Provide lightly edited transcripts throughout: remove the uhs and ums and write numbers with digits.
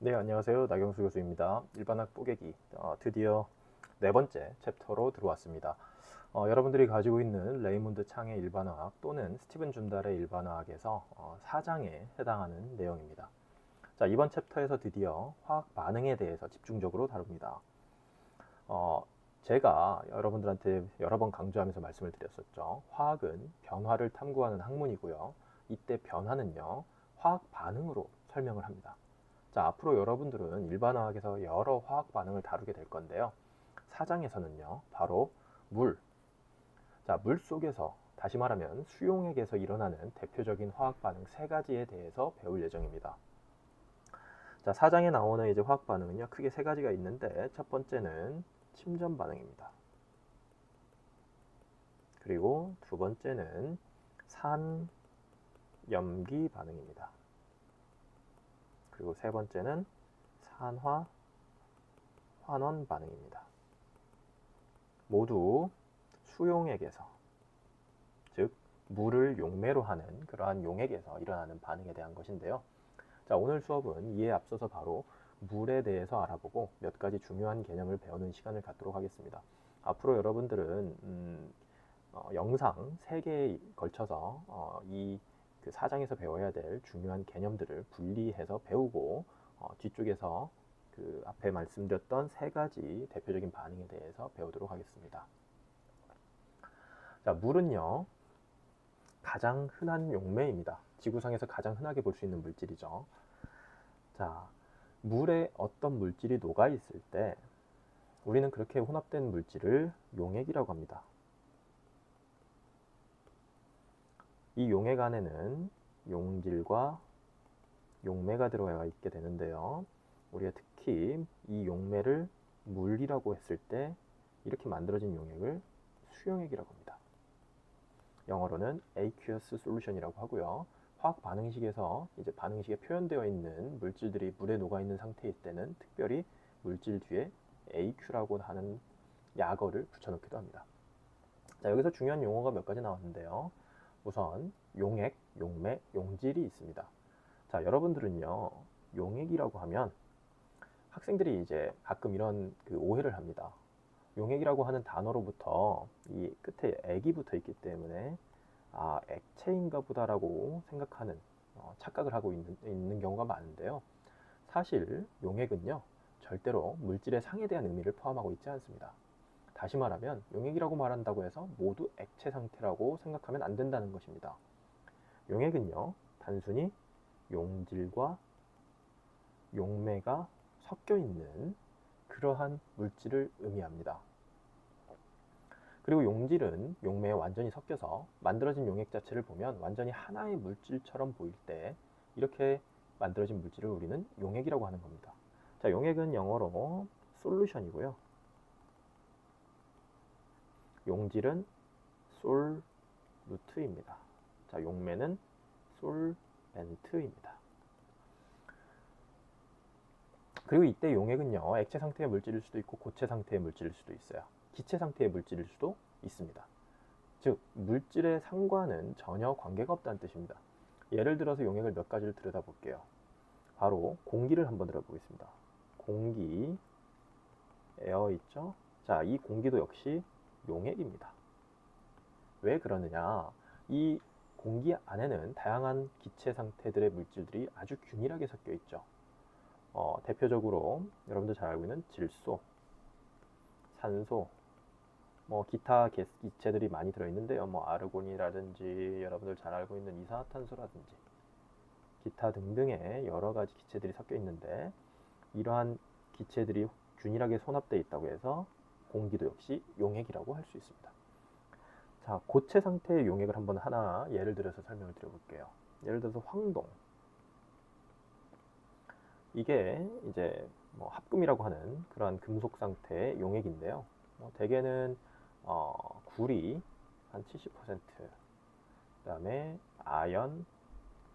네, 안녕하세요. 나경수 교수입니다. 일반학 뽀개기 드디어 네 번째 챕터로 들어왔습니다. 여러분들이 가지고 있는 레이몬드 창의 일반화학 또는 스티븐 준달의 일반화학에서 4장에 해당하는 내용입니다. 자, 이번 챕터에서 드디어 화학 반응에 대해서 집중적으로 다룹니다. 어, 제가 여러분들한테 여러 번 강조하면서 말씀을 드렸었죠. 화학은 변화를 탐구하는 학문이고요. 이때 변화는요, 화학 반응으로 설명을 합니다. 자, 앞으로 여러분들은 일반화학에서 여러 화학 반응을 다루게 될 건데요. 4장에서는요, 바로 물. 자, 물 속에서, 다시 말하면 수용액에서 일어나는 대표적인 화학 반응 세 가지에 대해서 배울 예정입니다. 자, 4장에 나오는 이제 화학 반응은요, 크게 세 가지가 있는데, 첫 번째는 침전 반응입니다. 그리고 두 번째는 산염기 반응입니다. 그리고 세 번째는 산화 환원 반응입니다. 모두 수용액에서, 즉 물을 용매로 하는 그러한 용액에서 일어나는 반응에 대한 것인데요. 자, 오늘 수업은 이에 앞서서 바로 물에 대해서 알아보고 몇 가지 중요한 개념을 배우는 시간을 갖도록 하겠습니다. 앞으로 여러분들은 영상 3개에 걸쳐서 그 4장에서 배워야 될 중요한 개념들을 분리해서 배우고 뒤쪽에서 그 앞에 말씀드렸던 세 가지 대표적인 반응에 대해서 배우도록 하겠습니다. 자, 물은요, 가장 흔한 용매입니다. 지구상에서 가장 흔하게 볼 수 있는 물질이죠. 자, 물에 어떤 물질이 녹아 있을 때 우리는 그렇게 혼합된 물질을 용액이라고 합니다. 이 용액 안에는 용질과 용매가 들어가 있게 되는데요. 우리가 특히 이 용매를 물이라고 했을 때 이렇게 만들어진 용액을 수용액이라고 합니다. 영어로는 aqueous solution이라고 하고요. 화학 반응식에서 이제 반응식에 표현되어 있는 물질들이 물에 녹아 있는 상태일 때는 특별히 물질 뒤에 AQ라고 하는 약어를 붙여넣기도 합니다. 자, 여기서 중요한 용어가 몇 가지 나왔는데요. 우선 용액, 용매, 용질이 있습니다. 자, 여러분들은요, 용액이라고 하면 학생들이 이제 가끔 이런 그 오해를 합니다. 용액이라고 하는 단어로부터 이 끝에 액이 붙어 있기 때문에 액체인가 보다라고 생각하는 착각을 하고 있는 경우가 많은데요. 사실 용액은요, 절대로 물질의 상에 대한 의미를 포함하고 있지 않습니다. 다시 말하면 용액이라고 말한다고 해서 모두 액체 상태라고 생각하면 안 된다는 것입니다. 용액은요, 단순히 용질과 용매가 섞여 있는 그러한 물질을 의미합니다. 그리고 용질은 용매에 완전히 섞여서 만들어진 용액 자체를 보면 완전히 하나의 물질처럼 보일 때 이렇게 만들어진 물질을 우리는 용액이라고 하는 겁니다. 자, 용액은 영어로 솔루션이고요. 용질은 솔루트입니다. 자, 용매는 솔벤트입니다. 그리고 이때 용액은요, 액체 상태의 물질일 수도 있고 고체 상태의 물질일 수도 있어요. 기체 상태의 물질일 수도 있습니다. 즉, 물질의 상과는 전혀 관계가 없다는 뜻입니다. 예를 들어서 용액을 몇 가지를 들여다볼게요. 바로 공기를 한번 들어보겠습니다. 공기, 에어 있죠? 자, 이 공기도 역시 용액입니다. 왜 그러느냐? 이 공기 안에는 다양한 기체 상태들의 물질들이 아주 균일하게 섞여 있죠. 대표적으로 여러분들 잘 알고 있는 질소, 산소, 기타 기체들이 많이 들어있는데요. 아르곤이라든지 여러분들 잘 알고 있는 이산화탄소라든지 기타 등등의 여러 가지 기체들이 섞여 있는데 이러한 기체들이 균일하게 혼합되어 있다고 해서 공기도 역시 용액이라고 할 수 있습니다. 자, 고체 상태의 용액을 한번 하나 예를 들어서 설명을 드려볼게요. 예를 들어서 황동. 이게 이제 합금이라고 하는 그러한 금속 상태의 용액인데요. 대개는 구리 한 70%, 그다음에 아연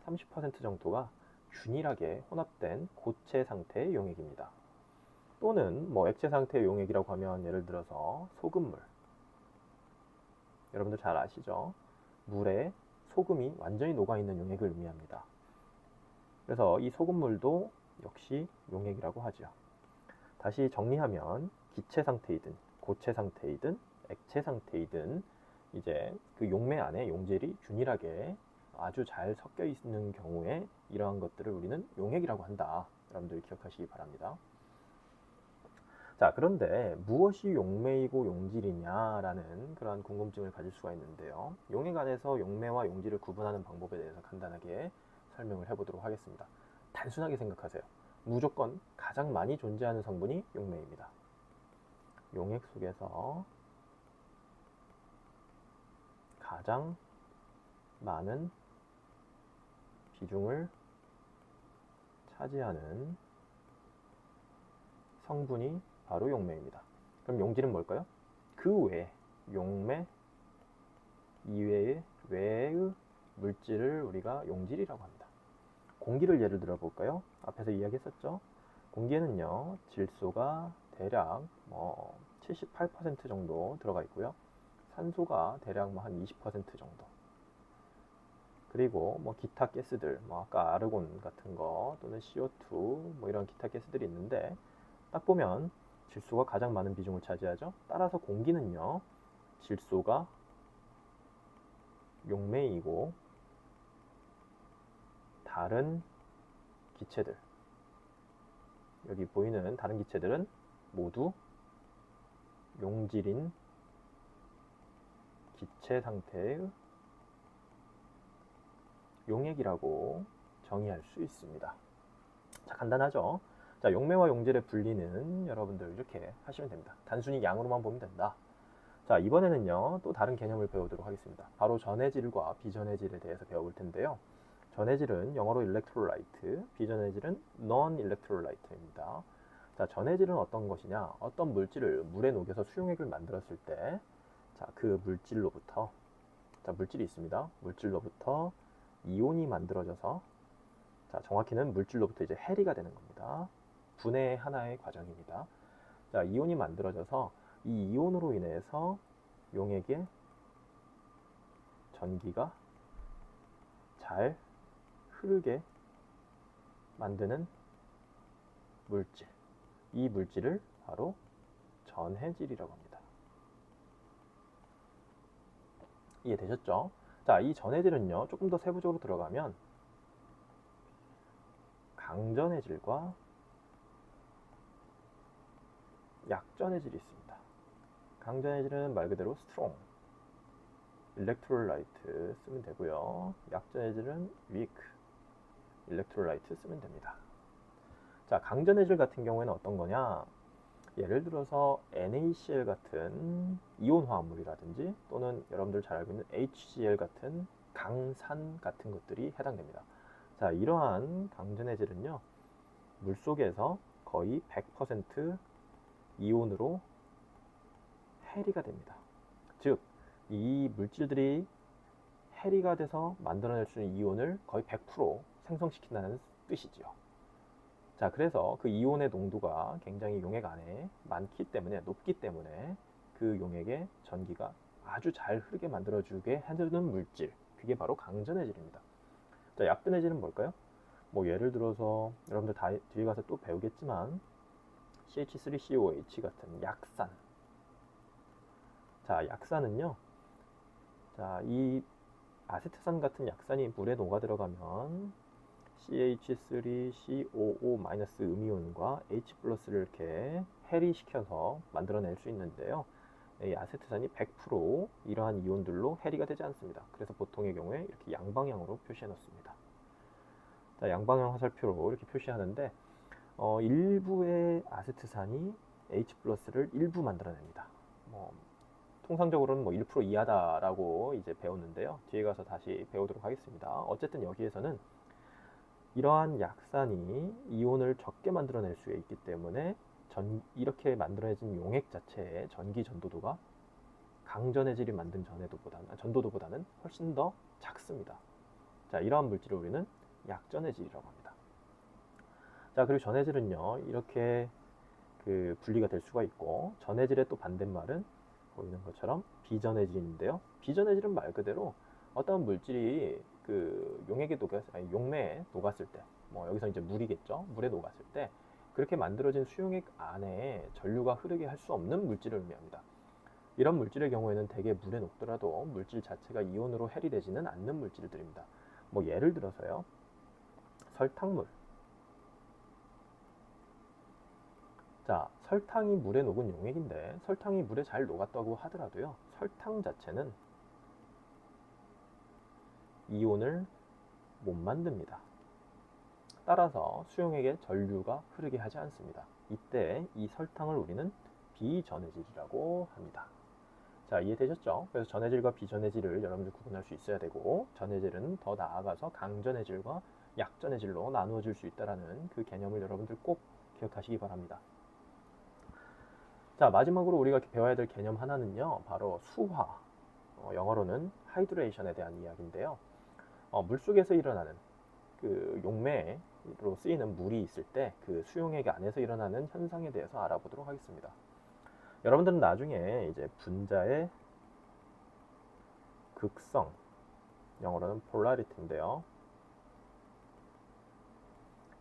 30% 정도가 균일하게 혼합된 고체 상태의 용액입니다. 또는 액체 상태의 용액이라고 하면 예를 들어서 소금물. 여러분들 잘 아시죠? 물에 소금이 완전히 녹아있는 용액을 의미합니다. 그래서 이 소금물도 역시 용액이라고 하죠. 다시 정리하면 기체 상태이든 고체 상태이든 액체 상태이든 이제 그 용매 안에 용질이 균일하게 아주 잘 섞여 있는 경우에 이러한 것들을 우리는 용액이라고 한다. 여러분들 기억하시기 바랍니다. 자, 그런데 무엇이 용매이고 용질이냐라는 그러한 궁금증을 가질 수가 있는데요. 용액 안에서 용매와 용질을 구분하는 방법에 대해서 간단하게 설명을 해보도록 하겠습니다. 단순하게 생각하세요. 무조건 가장 많이 존재하는 성분이 용매입니다. 용액 속에서 가장 많은 비중을 차지하는 성분이 바로 용매입니다. 그럼 용질은 뭘까요? 그 외에 용매 이외의 물질을 우리가 용질이라고 합니다. 공기를 예를 들어 볼까요? 앞에서 이야기했었죠. 공기에는요 질소가 대략 78% 정도 들어가 있고요. 산소가 대략 한 20% 정도. 그리고 기타 가스들, 아까 아르곤 같은 거 또는 CO2 이런 기타 가스들이 있는데 딱 보면 질소가 가장 많은 비중을 차지하죠. 따라서 공기는요 질소가 용매이고 다른 기체들, 여기 보이는 다른 기체들은 모두 용질인 기체 상태의 용액이라고 정의할 수 있습니다. 자, 간단하죠? 자, 용매와 용질의 분리는 여러분들 이렇게 하시면 됩니다. 단순히 양으로만 보면 된다. 자, 이번에는요 또 다른 개념을 배우도록 하겠습니다. 바로 전해질과 비전해질에 대해서 배워볼 텐데요. 전해질은 영어로 electrolyte, 비전해질은 non-electrolyte입니다. 자, 전해질은 어떤 것이냐? 어떤 물질을 물에 녹여서 수용액을 만들었을 때, 자, 그 물질로부터, 자, 물질이 있습니다. 물질로부터 이온이 만들어져서, 자, 정확히는 물질로부터 이제 해리가 되는 겁니다. 분해의 하나의 과정입니다. 자, 이온이 만들어져서 이 이온으로 인해서 용액에 전기가 잘 흐르게 만드는 물질, 이 물질을 바로 전해질이라고 합니다. 이해되셨죠? 자, 이 전해질은요 조금 더 세부적으로 들어가면 강전해질과 약전해질이 있습니다. 강전해질은 말 그대로 strong, electrolyte 쓰면 되고요. 약전해질은 weak, electrolyte 쓰면 됩니다. 자, 강전해질 같은 경우에는 어떤 거냐? 예를 들어서 NaCl 같은 이온 화합물이라든지 또는 여러분들 잘 알고 있는 HCl 같은 강산 같은 것들이 해당됩니다. 자, 이러한 강전해질은요 물속에서 거의 100% 이온으로 해리가 됩니다. 즉, 이 물질들이 해리가 돼서 만들어낼 수 있는 이온을 거의 100% 생성시킨다는 뜻이죠. 자, 그래서 그 이온의 농도가 굉장히 용액 안에 많기 때문에, 높기 때문에 그 용액에 전기가 아주 잘 흐르게 만들어주게 해주는 물질, 그게 바로 강전해질입니다. 자, 약전해질은 뭘까요? 예를 들어서 여러분들 다 뒤에 가서 또 배우겠지만 CH3COH 같은 약산. 자, 약산은요, 자, 이 아세트산 같은 약산이 물에 녹아 들어가면 CH3COO- 음이온과 H+를 이렇게 해리시켜서 만들어낼 수 있는데요. 이 아세트산이 100% 이러한 이온들로 해리가 되지 않습니다. 그래서 보통의 경우에 이렇게 양방향으로 표시해 놓습니다. 자, 양방향 화살표로 이렇게 표시하는데 일부의 아세트산이 H+를 일부 만들어냅니다. 통상적으로는 1% 이하다라고 이제 배웠는데요. 뒤에 가서 다시 배우도록 하겠습니다. 어쨌든 여기에서는 이러한 약산이 이온을 적게 만들어낼 수 있기 때문에 이렇게 만들어진 용액 자체의 전기 전도도가 강전해질이 만든 전도도보다는 훨씬 더 작습니다. 자, 이러한 물질을 우리는 약전해질이라고 합니다. 자, 그리고 전해질은요 이렇게 분리가 될 수가 있고, 전해질의 또 반대말은 보이는 것처럼 비전해질인데요. 비전해질은 말 그대로 어떤 물질이 그 용매에 녹았을 때, 뭐 여기서 이제 물이겠죠. 물에 녹았을 때 그렇게 만들어진 수용액 안에 전류가 흐르게 할 수 없는 물질을 의미합니다. 이런 물질의 경우에는 대개 물에 녹더라도 물질 자체가 이온으로 해리되지는 않는 물질들입니다. 뭐 예를 들어서요, 설탕물. 자, 설탕이 물에 녹은 용액인데 설탕이 물에 잘 녹았다고 하더라도요, 설탕 자체는 이온을 못 만듭니다. 따라서 수용액에 전류가 흐르게 하지 않습니다. 이때 이 설탕을 우리는 비전해질이라고 합니다. 자, 이해되셨죠? 그래서 전해질과 비전해질을 여러분들 구분할 수 있어야 되고, 전해질은 더 나아가서 강전해질과 약전해질로 나누어질 수 있다는 그 개념을 여러분들 꼭 기억하시기 바랍니다. 자, 마지막으로 우리가 배워야 될 개념 하나는요, 바로 수화, 영어로는 하이드레이션에 대한 이야기인데요. 물속에서 일어나는 그 용매로 쓰이는 물이 있을 때 그 수용액 안에서 일어나는 현상에 대해서 알아보도록 하겠습니다. 여러분들은 나중에 이제 분자의 극성, 영어로는 polarity인데요.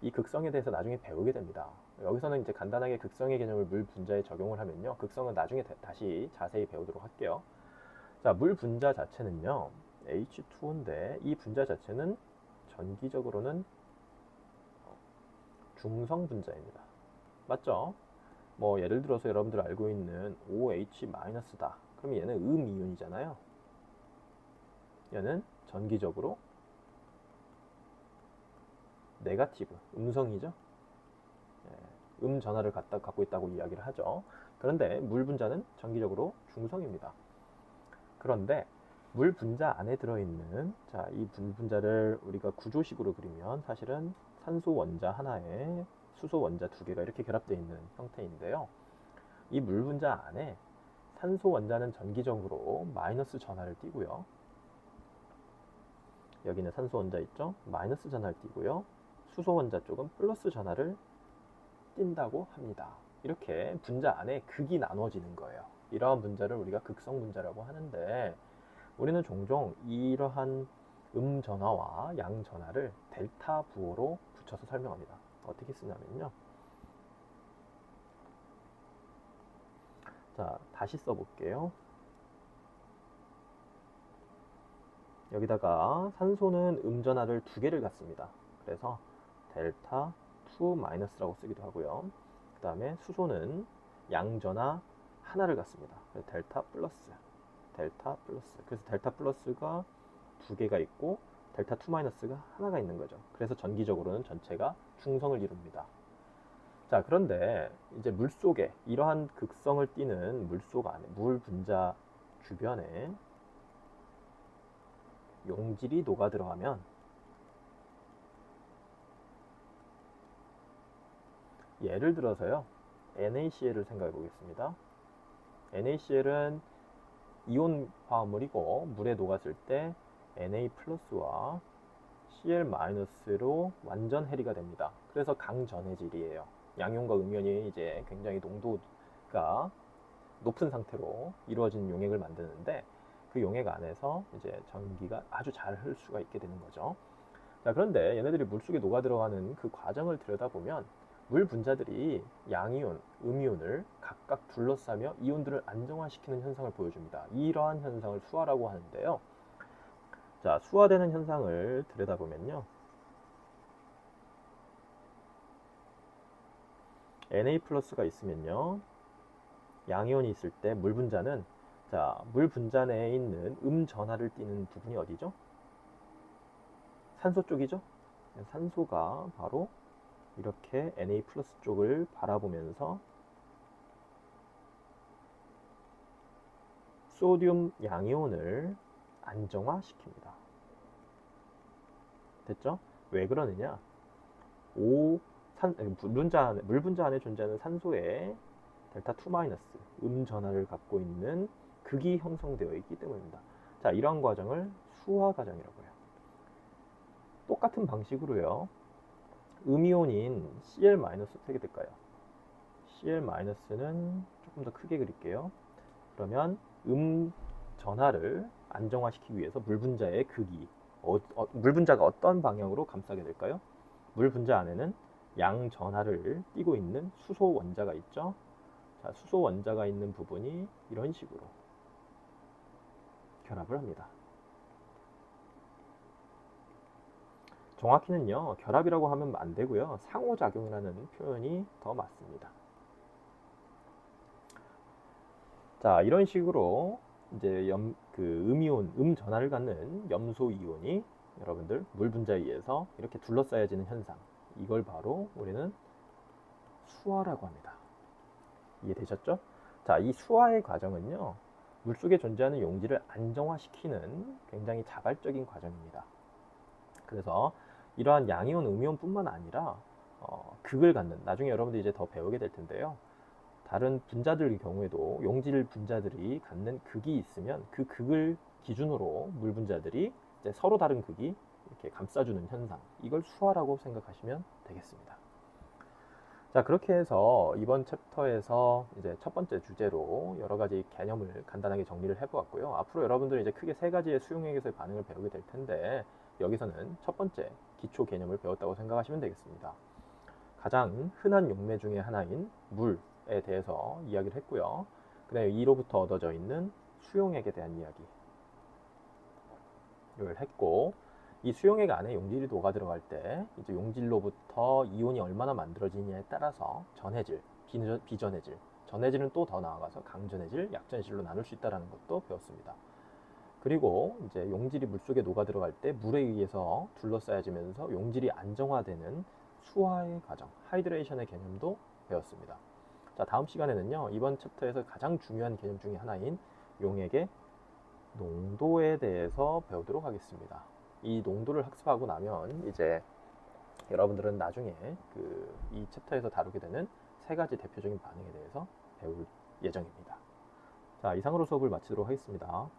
이 극성에 대해서 나중에 배우게 됩니다. 여기서는 이제 간단하게 극성의 개념을 물 분자에 적용을 하면요, 극성은 나중에 다시 자세히 배우도록 할게요. 자, 물 분자 자체는요, H2O인데 이 분자 자체는 전기적으로는 중성 분자입니다. 맞죠? 뭐 예를 들어서 여러분들 알고 있는 OH-다. 그럼 얘는 음이온이잖아요. 얘는 전기적으로 네거티브, 음성이죠. 전하를 갖고 있다고 이야기를 하죠. 그런데 물 분자는 전기적으로 중성입니다. 그런데 물 분자 안에 들어있는, 자, 이 물 분자를 우리가 구조식으로 그리면 사실은 산소 원자 하나에 수소 원자 두 개가 이렇게 결합되어 있는 형태인데요. 이 물 분자 안에 산소 원자는 전기적으로 마이너스 전하를 띠고요. 여기는 산소 원자 있죠? 마이너스 전하를 띠고요. 수소 원자 쪽은 플러스 전하를 띈다고 합니다. 이렇게 분자 안에 극이 나눠지는 거예요. 이러한 분자를 우리가 극성 분자라고 하는데, 우리는 종종 이러한 전하와 양 전하를 델타 부호로 붙여서 설명합니다. 어떻게 쓰냐면요, 자, 다시 써볼게요. 여기다가 산소는 전하를 두 개를 갖습니다. 그래서 델타 2 마이너스라고 쓰기도 하고요. 그 다음에 수소는 양전하 하나를 갖습니다. 델타 플러스, 델타 플러스. 그래서 델타 플러스가 두 개가 있고 델타 2 마이너스가 하나가 있는 거죠. 그래서 전기적으로는 전체가 중성을 이룹니다. 자, 그런데 이제 물속에 이러한 극성을 띠는 물속 안에, 물 분자 주변에 용질이 녹아 들어가면 예를 들어서요, NaCl을 생각해 보겠습니다. NaCl은 이온 화합물이고 물에 녹았을 때 Na 플러스와 Cl-로 완전 해리가 됩니다. 그래서 강전해질이에요. 양이온과 음이온이 이제 굉장히 농도가 높은 상태로 이루어진 용액을 만드는데, 그 용액 안에서 이제 전기가 아주 잘 흐를 수가 있게 되는 거죠. 자, 그런데 얘네들이 물속에 녹아 들어가는 그 과정을 들여다보면 물 분자들이 양이온, 음이온을 각각 둘러싸며 이온들을 안정화시키는 현상을 보여줍니다. 이러한 현상을 수화라고 하는데요. 자, 수화되는 현상을 들여다보면요, Na 플러스가 있으면요, 양이온이 있을 때 물 분자는, 자, 물 분자 내에 있는 전하를 띠는 부분이 어디죠? 산소 쪽이죠? 산소가 바로 이렇게 Na 플러스 쪽을 바라보면서 소듐 양이온을 안정화시킵니다. 됐죠? 왜 그러느냐? 물 분자 안에 존재하는 산소에 델타 2 마이너스 전하를 갖고 있는 극이 형성되어 있기 때문입니다. 자, 이러한 과정을 수화 과정이라고 해요. 똑같은 방식으로요, 음이온인 Cl- 어떻게 될까요? Cl-는 조금 더 크게 그릴게요. 그러면 전하를 안정화시키기 위해서 물 분자의 극이 물 분자가 어떤 방향으로 감싸게 될까요? 물 분자 안에는 양전하를 띠고 있는 수소 원자가 있죠. 자, 수소 원자가 있는 부분이 이런 식으로 결합을 합니다. 정확히는요, 결합이라고 하면 안 되고요. 상호작용이라는 표현이 더 맞습니다. 자, 이런 식으로 이제 음이온, 전하를 갖는 염소 이온이 여러분들 물 분자에 의해서 이렇게 둘러싸여지는 현상, 이걸 바로 우리는 수화라고 합니다. 이해되셨죠? 자, 이 수화의 과정은요, 물속에 존재하는 용질을 안정화시키는 굉장히 자발적인 과정입니다. 그래서 이러한 양이온, 음이온뿐만 아니라 극을 갖는, 나중에 여러분들이 이제 더 배우게 될 텐데요. 다른 분자들의 경우에도 용질 분자들이 갖는 극이 있으면 그 극을 기준으로 물 분자들이 이제 서로 다른 극이 이렇게 감싸주는 현상, 이걸 수화라고 생각하시면 되겠습니다. 자, 그렇게 해서 이번 챕터에서 이제 첫 번째 주제로 여러 가지 개념을 간단하게 정리를 해보았고요. 앞으로 여러분들은 이제 크게 세 가지의 수용액에서의 반응을 배우게 될 텐데, 여기서는 첫 번째 기초 개념을 배웠다고 생각하시면 되겠습니다. 가장 흔한 용매 중에 하나인 물에 대해서 이야기를 했고요. 그 다음에 이로부터 얻어져 있는 수용액에 대한 이야기를 했고, 이 수용액 안에 용질이 녹아 들어갈 때 이제 용질로부터 이온이 얼마나 만들어지냐에 따라서 전해질, 비전해질, 전해질은 또 더 나아가서 강전해질, 약전해질로 나눌 수 있다는 것도 배웠습니다. 그리고 이제 용질이 물속에 녹아 들어갈 때 물에 의해서 둘러싸여지면서 용질이 안정화되는 수화의 과정, 하이드레이션의 개념도 배웠습니다. 자, 다음 시간에는요, 이번 챕터에서 가장 중요한 개념 중에 하나인 용액의 농도에 대해서 배우도록 하겠습니다. 이 농도를 학습하고 나면 이제 여러분들은 나중에 이 챕터에서 다루게 되는 세 가지 대표적인 반응에 대해서 배울 예정입니다. 자, 이상으로 수업을 마치도록 하겠습니다.